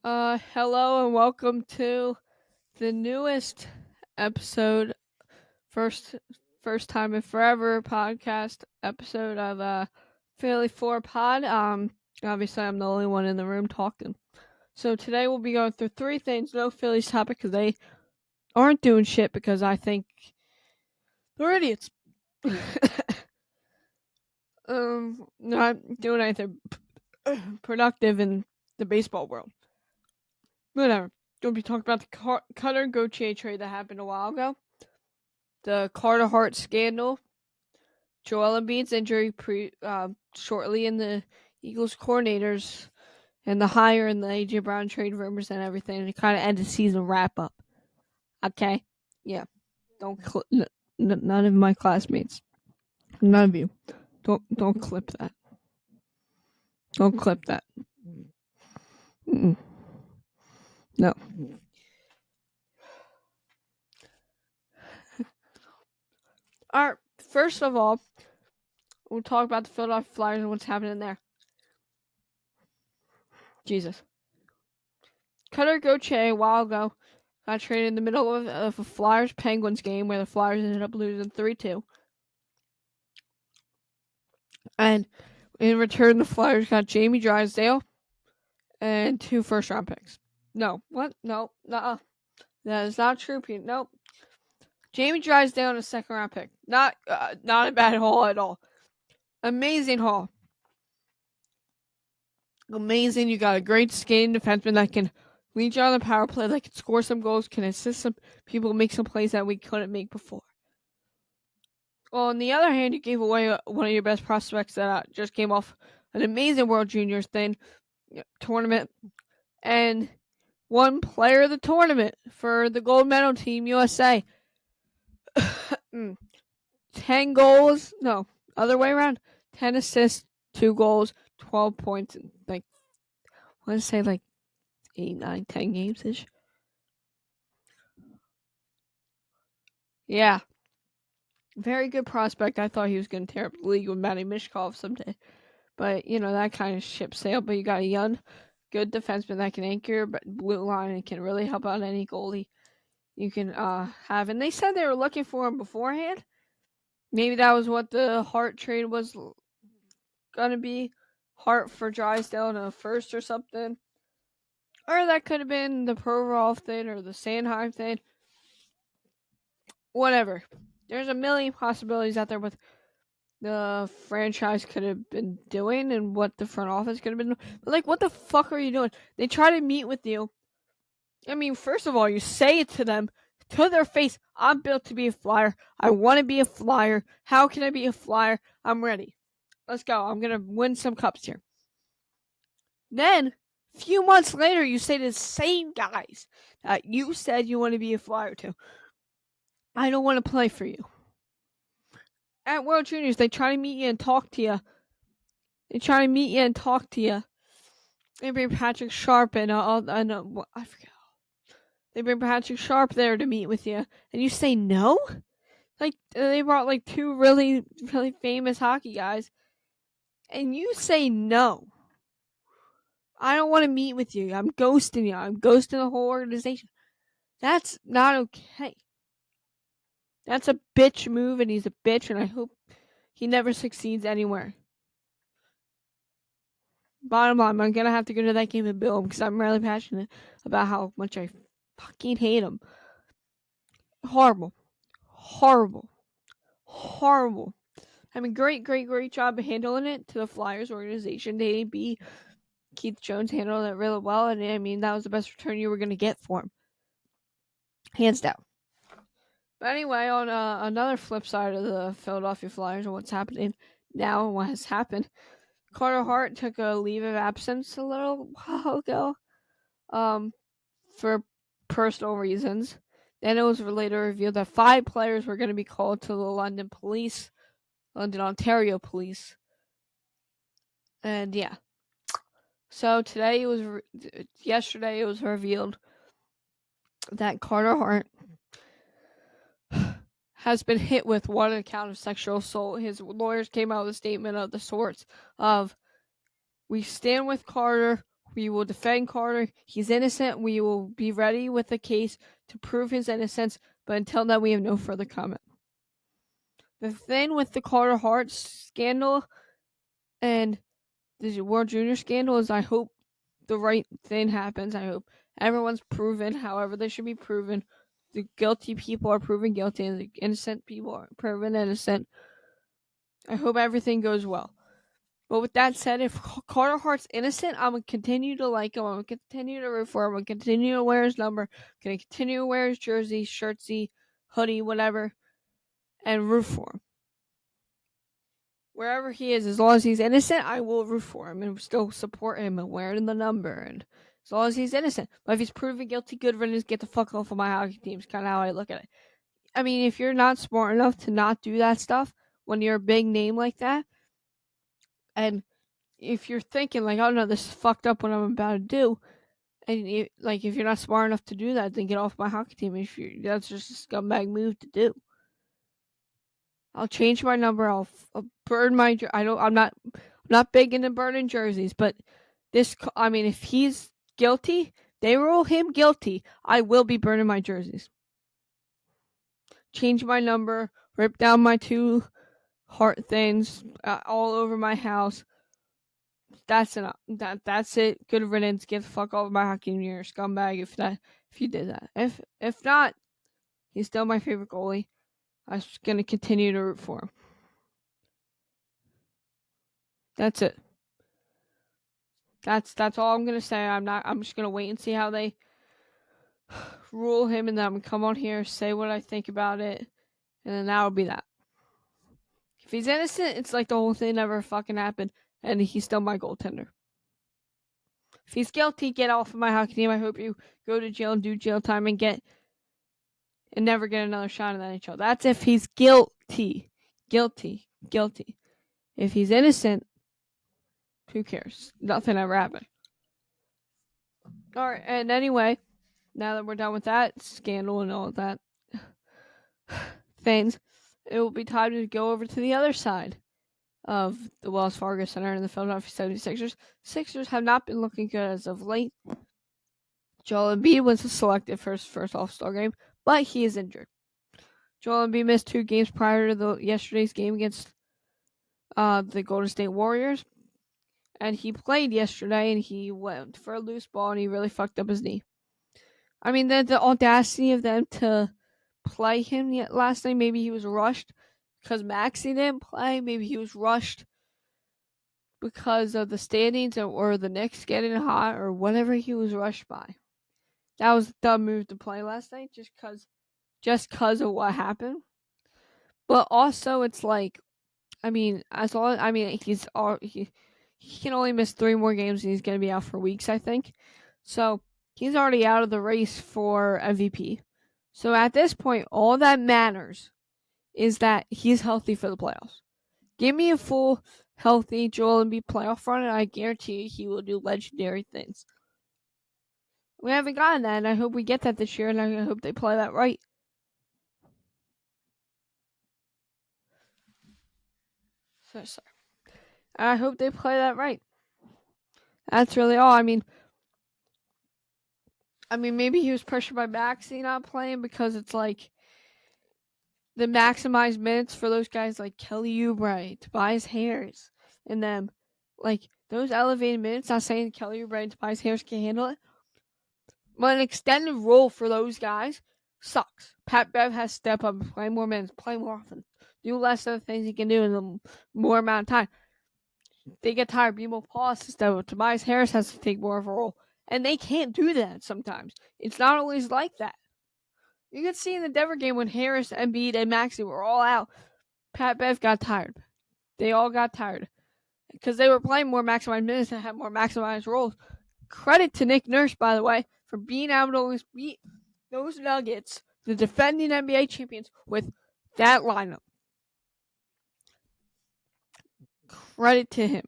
Hello and welcome to the newest episode, first first time in forever podcast episode of Philly 4 Pod. Obviously I'm the only one in the room talking. So today we'll be going through three things, no Phillies topic because they aren't doing shit because I think they're idiots. Not doing anything productive in the baseball world. Whatever. We'll be talking about the Cutter Gauthier trade that happened a while ago, the Carter Hart scandal, Joel Embiid's injury shortly in the Eagles coordinators, and the hire and the AJ Brown trade rumors and everything. And it kind of end the season wrap up. Okay, yeah. Don't none of my classmates, none of you, don't clip that. Don't clip that. Mm-mm. No. All right. First of all, we'll talk about the Philadelphia Flyers and what's happening there. Jesus. Cutter Gauthier a while ago got traded in the middle of a Flyers Penguins game where the Flyers ended up losing 3-2. And in return, the Flyers got Jamie Drysdale and 2 first-round picks. No. What? No. Nuh-uh. That is not true, Pete. Nope. Jamie Drysdale and a second-round pick. Not a bad haul at all. Amazing haul. Amazing. You got a great skating defenseman that can lead you on the power play, that can score some goals, can assist some people, make some plays that we couldn't make before. Well, on the other hand, you gave away one of your best prospects that just came off an amazing World Juniors tournament and one player of the tournament for the gold medal team USA. 10 goals, no, other way around. 10 assists, 2 goals, 12 points, and I want to say 8, 9, 10 games ish. Yeah. Very good prospect. I thought he was going to tear up the league with Matty Mishkov someday. But, that kind of ship sailed. But you got a young, good defenseman that can anchor your blue line and can really help out any goalie you can have. And they said they were looking for him beforehand. Maybe that was what the Hart trade was going to be. Hart for Drysdale in a first or something. Or that could have been the Provorov thing or the Sandheim thing. Whatever. There's a million possibilities out there with the franchise could have been doing and what the front office could have been doing. But, what the fuck are you doing? They try to meet with you. I mean, first of all, you say it to them, to their face, I'm built to be a Flyer. I want to be a Flyer. How can I be a Flyer? I'm ready. Let's go. I'm going to win some cups here. Then, a few months later, you say to the same guys that you said you want to be a Flyer to, I don't want to play for you. At World Juniors, they try to meet you and talk to you. They bring Patrick Sharp and I forget. They bring Patrick Sharp there to meet with you, and you say no. They brought 2 really, really famous hockey guys, and you say no. I don't want to meet with you. I'm ghosting you. I'm ghosting the whole organization. That's not okay. That's a bitch move, and he's a bitch, and I hope he never succeeds anywhere. Bottom line, I'm gonna have to go to that game and bill him because I'm really passionate about how much I fucking hate him. Horrible. I mean, great job of handling it to the Flyers organization. The AB, Keith Jones handled it really well, and I mean, that was the best return you were gonna get for him. Hands down. But anyway, on another flip side of the Philadelphia Flyers and what's happening now and what has happened, Carter Hart took a leave of absence a little while ago, for personal reasons. Then it was later revealed that 5 players were going to be called to the London Ontario police. And yeah. So yesterday it was revealed that Carter Hart has been hit with one account of sexual assault. His lawyers came out with a statement of the sorts of, we stand with Carter, We will defend Carter. He's innocent. We will be ready with the case to prove his innocence. But until then, we have no further comment. The thing with the Carter Hart scandal and the World Junior scandal is I hope the right thing happens. I hope everyone's proven however they should be proven. The guilty people are proven guilty and the innocent people are proven innocent. I hope everything goes well. But with that said, if Carter Hart's innocent, I'm going to continue to like him. I'm going to continue to root for him. I'm going to continue to wear his number. I'm going to continue to wear his jersey, shirtsy, hoodie, whatever, and root for him. Wherever he is, as long as he's innocent, I will root for him and still support him and wear the number. And as long as he's innocent. But if he's proven guilty, good riddance, get the fuck off of my hockey team. It's kind of how I look at it. I mean, if you're not smart enough to not do that stuff when you're a big name like that, and if you're thinking like, oh no, this is fucked up what I'm about to do, and if you're not smart enough to do that, then get off my hockey team. That's just a scumbag move to do. I'll change my number. I'll burn my. I'm not big into burning jerseys, but if he's guilty, they rule him guilty. I will be burning my jerseys. Change my number. Rip down my 2 Hart things all over my house. That's enough. That's it. Good riddance. Get the fuck off my hockey team. You're a scumbag. If you did that. If not, he's still my favorite goalie. I'm just gonna continue to root for him. That's it. That's all I'm gonna say. I'm just gonna wait and see how they rule him, and then I'm gonna come on here, say what I think about it, and then that'll be that. If he's innocent, it's like the whole thing never fucking happened, and he's still my goaltender. If he's guilty, get off of my hockey team. I hope you go to jail and do jail time and never get another shot in the NHL. That's if he's guilty. Guilty. If he's innocent, who cares? Nothing ever happened. Alright, and anyway, now that we're done with that scandal and all of that things, it will be time to go over to the other side of the Wells Fargo Center and the Philadelphia 76ers. Sixers have not been looking good as of late. Joel Embiid was selected for his first All-Star game, but he is injured. Joel Embiid missed 2 games prior to yesterday's game against the Golden State Warriors. And he played yesterday, and he went for a loose ball, and he really fucked up his knee. I mean, the audacity of them to play him last night. Maybe he was rushed because Maxey didn't play. Maybe he was rushed because of the standings or the Knicks getting hot or whatever he was rushed by. That was a dumb move to play last night just because of what happened. But also, it's like, I mean, he can only miss 3 more games and he's going to be out for weeks, I think. So he's already out of the race for MVP. So at this point, all that matters is that he's healthy for the playoffs. Give me a full, healthy Joel Embiid playoff run, and I guarantee you he will do legendary things. We haven't gotten that, and I hope we get that this year, and I hope they play that right. Sorry. I hope they play that right. That's really all. I mean, maybe he was pressured by Maxey not playing because it's like the maximized minutes for those guys like Kelly Oubre, Tobias Harris, and them. Like, those elevated minutes, not saying Kelly Oubre and Tobias Harris can handle it, but an extended role for those guys sucks. Pat Bev has to step up and play more minutes, play more often, do less of the things he can do in a more amount of time. They get tired, be more paused instead of Tobias Harris has to take more of a role. And they can't do that sometimes. It's not always like that. You can see in the Denver game when Harris, Embiid, and Maxey were all out, Pat Bev got tired. They all got tired. Because they were playing more maximized minutes and had more maximized roles. Credit to Nick Nurse, by the way, for being able to always beat those Nuggets, the defending NBA champions, with that lineup. Credit to him.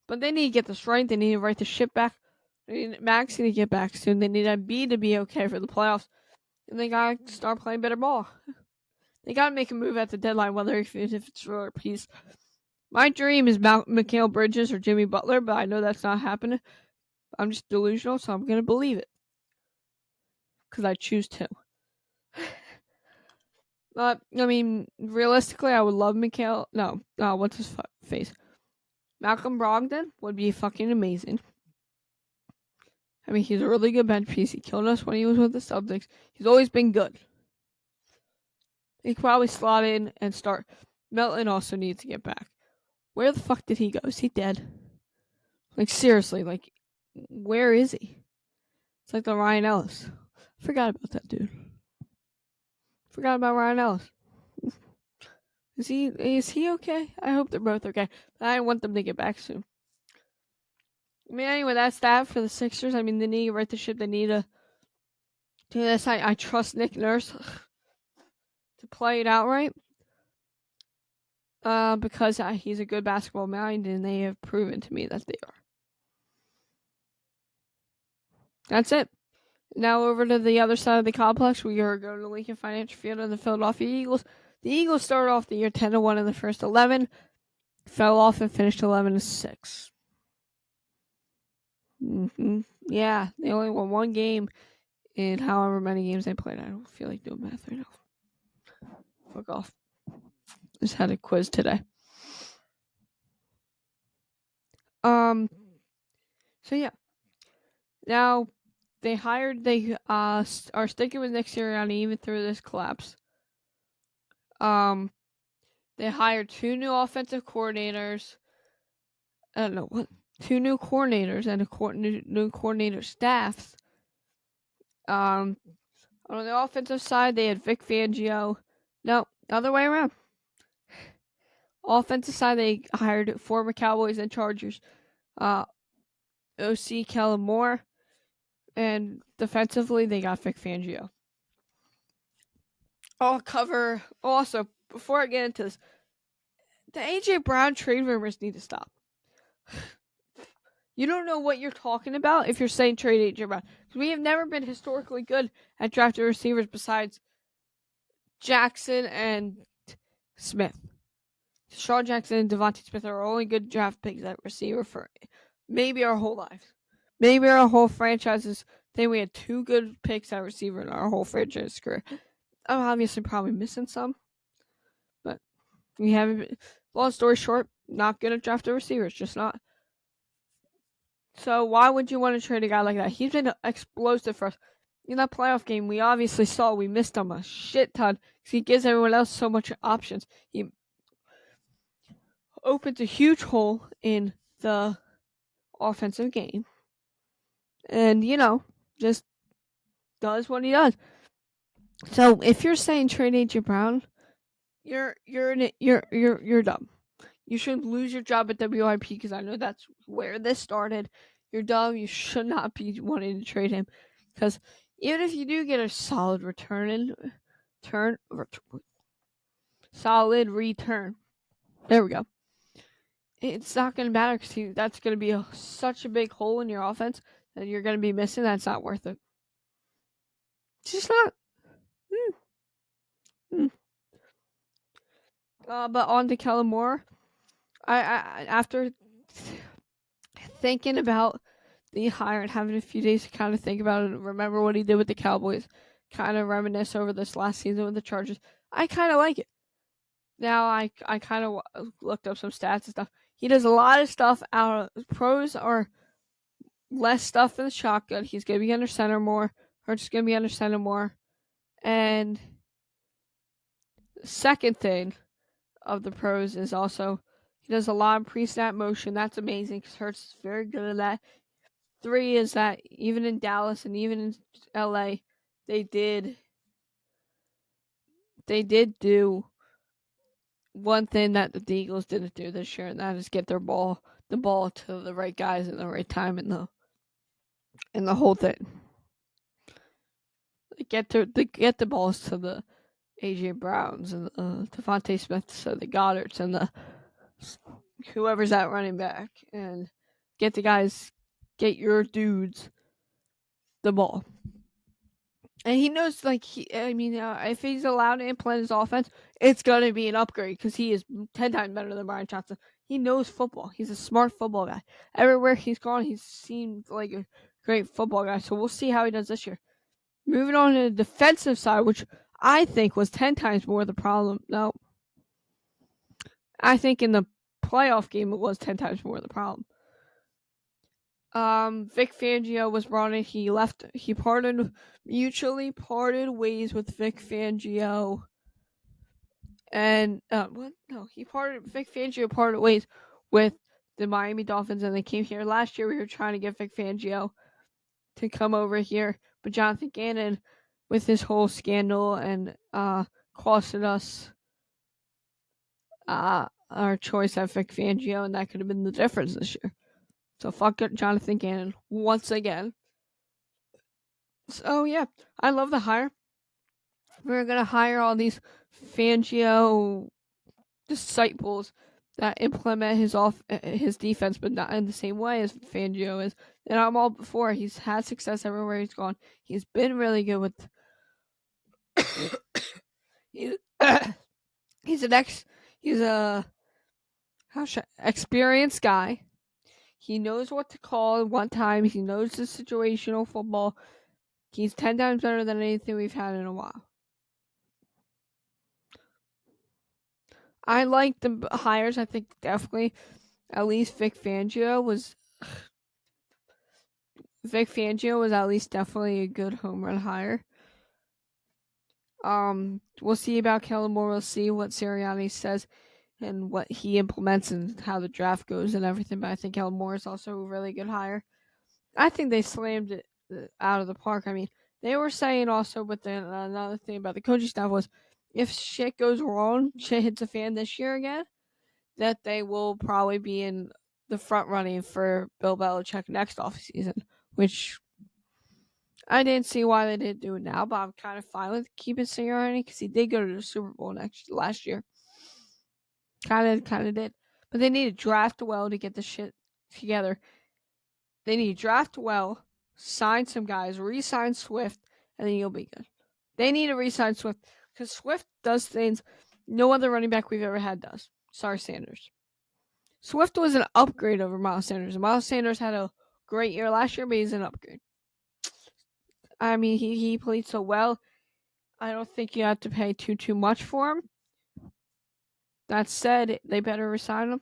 But they need to get this right. They need to write the ship back. They need Maxey to get back soon. They need Embiid to be okay for the playoffs. And they got to start playing better ball. They got to make a move at the deadline, whether if it's real or peace. My dream is Mikal Bridges or Jimmy Butler, but I know that's not happening. I'm just delusional, so I'm gonna believe it because I choose to. I mean, realistically, I would love Mikhail. No, what's his face? Malcolm Brogdon would be fucking amazing. I mean, he's a really good bench piece. He killed us when he was with the Celtics. He's always been good. He could probably slot in and start. Melton also needs to get back. Where the fuck did he go? Is he dead? Like, seriously, like, where is he? It's like the Ryan Ellis. Forgot about that dude. Forgot about Ryan Ellis. Is he okay? I hope they're both okay. But I want them to get back soon. I mean, anyway, that's that for the Sixers. I mean, they need to right the ship. They need to do this. I trust Nick Nurse to play it out right. Because he's a good basketball mind, and they have proven to me that they are. That's it. Now over to the other side of the complex. We are going to Lincoln Financial Field and the Philadelphia Eagles. The Eagles started off the year 10-1 in the first 11, fell off and finished 11-6. Yeah, they only won one game in however many games they played. I don't feel like doing math right now. Fuck off. Just had a quiz today. So yeah. Now they are sticking with Nick Sirianni even through this collapse. They hired two new offensive coordinators. I don't know what. Two new coordinators and new coordinator staffs. On the offensive side, they had Vic Fangio. No, other way around. Offensive side, they hired former Cowboys and Chargers OC Kellen Moore. And defensively, they got Vic Fangio. I'll cover. Also, before I get into this, the A.J. Brown trade rumors need to stop. You don't know what you're talking about if you're saying trade A.J. Brown. We have never been historically good at drafting receivers besides Jackson and Smith. Shaw Jackson and Devontae Smith are only good draft picks at receiver for maybe our whole lives. Maybe our whole franchise's thing. We had two good picks at receiver in our whole franchise career. I'm obviously probably missing some, but we haven't. Long story short, not good at drafting receivers, just not. So why would you want to trade a guy like that? He's been explosive for us. In that playoff game, we obviously saw we missed him a shit ton because he gives everyone else so much options. He opens a huge hole in the offensive game, and just does what he does. So if you're saying trade A.J. Brown, you're dumb. You should lose your job at WIP because I know that's where this started. You're dumb. You should not be wanting to trade him because even if you do get a solid solid return, there we go. It's not going to matter because that's going to be such a big hole in your offense that you're going to be missing. That's not worth it. It's just not. But on to Kellen Moore. I after thinking about the hire and having a few days to kind of think about it and remember what he did with the Cowboys, kind of reminisce over this last season with the Chargers, I kind of like it. Now I kind of looked up some stats and stuff. He does a lot of stuff out of pros are less stuff in the shotgun. He's going to be under center more. Hart's going to be under center more. And the second thing of the pros is also he does a lot of pre-snap motion. That's amazing because Hurts is very good at that. 3 is that even in Dallas and even in LA, they did do one thing that the Eagles didn't do this year, and that is get the ball to the right guys at the right time in the whole thing. Get the balls to the A.J. Browns and the Devontae Smiths and the Goddards and the whoever's at running back, and get your dudes the ball. And he knows, if he's allowed to implement his offense, it's going to be an upgrade because he is 10 times better than Brian Johnson. he knows football. He's a smart football guy. Everywhere he's gone, he's seemed like a great football guy. So we'll see how he does this year. Moving on to the defensive side, which I think was 10 times more the problem. No, I think in the playoff game it was 10 times more the problem. Vic Fangio was brought in. He left. He mutually parted ways with Vic Fangio. And what? No, Vic Fangio parted ways with the Miami Dolphins, and they came here last year. We were trying to get Vic Fangio to come over here, but Jonathan Gannon, with his whole scandal and costed us our choice at Vic Fangio, and that could have been the difference this year. So fuck it, Jonathan Gannon once again. So yeah, I love the hire. We're gonna hire all these Fangio disciples that implement his defense, but not in the same way as Fangio is. And I'm all before. He's had success everywhere he's gone. He's been really good with. he's, he's a experienced guy. He knows what to call at one time. He knows the situational football. He's 10 times better than anything we've had in a while. I like the hires. I think definitely at least Vic Fangio was at least definitely a good home run hire. We'll see about Kellen Moore. We'll see what Sirianni says and what he implements and how the draft goes and everything. But I think Kellen Moore is also a really good hire. I think they slammed it out of the park. I mean, they were saying also, but then another thing about the coaching staff was if shit goes wrong, shit hits a fan this year again, that they will probably be in the front running for Bill Belichick next offseason, which I didn't see why they didn't do it now, but I'm kind of fine with keeping Sirianni because he did go to the Super Bowl last year. Kind of did. But they need to draft well to get the shit together. They need to draft well, sign some guys, re-sign Swift, and then you'll be good. They need to re-sign Swift because Swift does things no other running back we've ever had does. Sorry, Sanders. Swift was an upgrade over Miles Sanders. Miles Sanders had a great year last year, but he's an upgrade. I mean, he played so well. I don't think you have to pay too much for him. That said, they better resign him.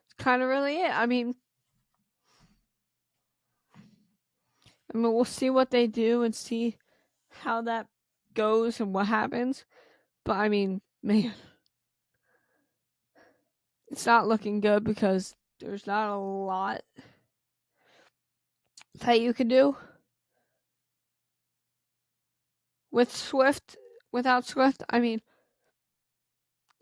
It's kind of really it. I mean, we'll see what they do and see how that goes and what happens. But I mean, man, it's not looking good because there's not a lot that you can do with Swift. Without Swift, I mean,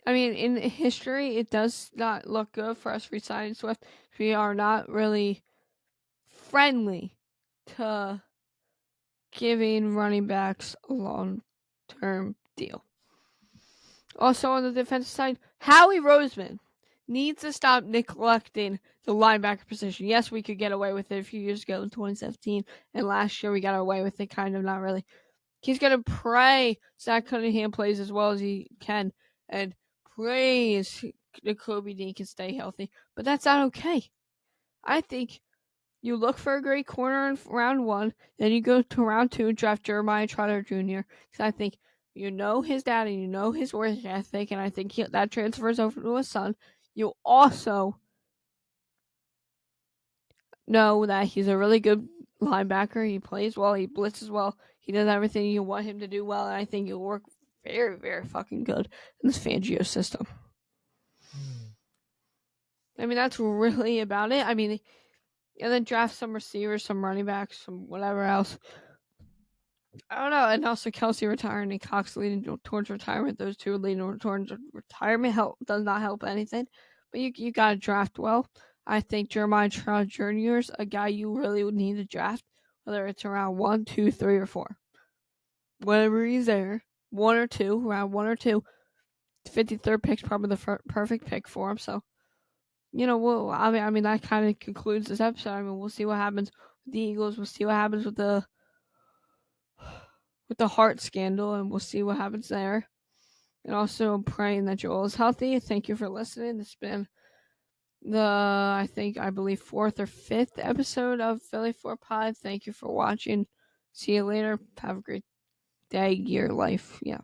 in history, it does not look good for us resigning Swift. We are not really friendly to giving running backs a long-term deal. Also on the defensive side, Howie Roseman needs to stop neglecting the linebacker position. Yes, we could get away with it a few years ago in 2017, and last year we got away with it, kind of, not really. He's going to pray Zach Cunningham plays as well as he can, and pray Kobe Dean can stay healthy. But that's not okay. I think you look for a great corner in round 1, then you go to round 2 and draft Jeremiah Trotter Jr. Because I think you know his dad and you know his work ethic, and I think that transfers over to his son. You also know that he's a really good linebacker. He plays well. He blitzes well. He does everything you want him to do well, and I think he'll work very, very fucking good in this Fangio system. I mean, that's really about it. I mean, and then draft some receivers, some running backs, some whatever else. I don't know. And also Kelsey retiring and Cox leading towards retirement. Those two leading towards retirement does not help anything. But you got to draft well. I think Jeremiah Trout Jr. is a guy you really would need to draft, whether it's around 1, 2, 3, or 4. Whenever he's there, 1 or 2, around 1 or 2. 53rd pick's probably the perfect pick for him. So, I mean, that kind of concludes this episode. I mean, we'll see what happens with the Eagles. We'll see what happens with the Hart scandal, and we'll see what happens there. And also, I'm praying that Joel is healthy. Thank you for listening. This has been I believe fourth or fifth episode of Philly 4 Pod. Thank you for watching. See you later. Have a great day, year, life. Yeah.